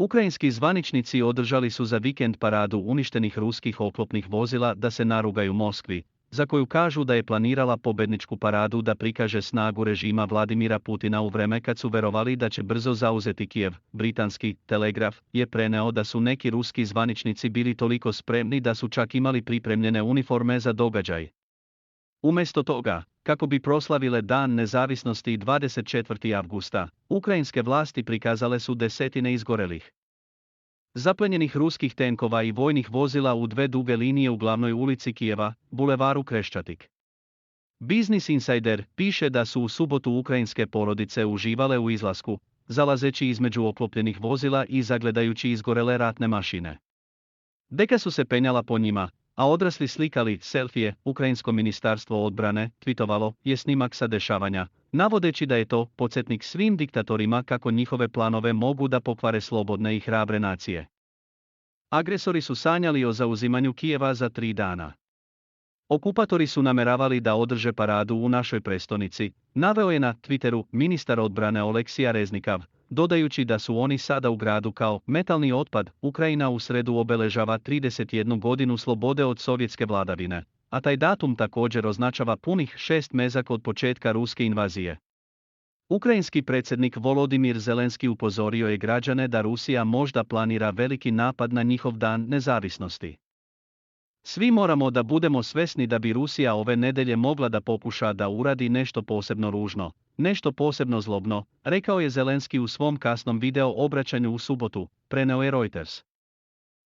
Ukrajinski zvaničnici održali su za vikend paradu uništenih ruskih oklopnih vozila da se narugaju Moskvi, za koju kažu da je planirala pobedničku paradu da prikaže snagu režima Vladimira Putina u vreme kad su verovali da će brzo zauzeti Kijev. Britanski Telegraf je preneo da su neki ruski zvaničnici bili toliko spremni da su čak imali pripremljene uniforme za događaj. Umjesto toga, kako bi proslavile Dan nezavisnosti 24. avgusta, ukrajinske vlasti prikazale su desetine izgorelih, zaplenjenih ruskih tenkova i vojnih vozila u dve duge linije u glavnoj ulici Kijeva, bulevaru Kreščatik. Business Insider piše da su u subotu ukrajinske porodice uživale u izlasku, zalazeći između oklopljenih vozila i zagledajući izgorele ratne mašine. Deka su se penjala po njima, a odrasli slikali selfije. Ukrajinsko ministarstvo odbrane tvitovalo je snimak sa dešavanja, navodeći da je to podsjetnik svim diktatorima kako njihove planove mogu da pokvare slobodne i hrabre nacije. Agresori su sanjali o zauzimanju Kijeva za 3 dana. Okupatori su nameravali da održe paradu u našoj prestonici, naveo je na Twitteru ministar odbrane Oleksija Reznikav, dodajući da su oni sada u gradu kao metalni otpad. Ukrajina u sredu obeležava 31 godinu slobode od sovjetske vladavine, a taj datum također označava punih 6 mjeseci od početka ruske invazije. Ukrajinski predsjednik Volodimir Zelenski upozorio je građane da Rusija možda planira veliki napad na njihov dan nezavisnosti. Svi moramo da budemo svesni da bi Rusija ove nedelje mogla da pokuša da uradi nešto posebno ružno, nešto posebno zlobno, rekao je Zelenski u svom kasnom video obraćanju u subotu, preneo je Reuters.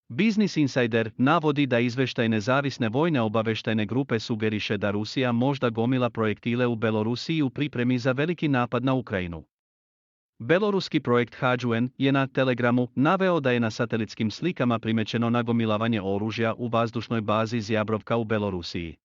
Business Insider navodi da izveštaj nezavisne vojne obaveštajne grupe sugeriše da Rusija možda gomila projektile u Belorusiji u pripremi za veliki napad na Ukrajinu. Beloruski projekt Hađuen je na Telegramu naveo da je na satelitskim slikama primećeno nagomilavanje oružja u vazdušnoj bazi Zjabrovka u Belorusiji.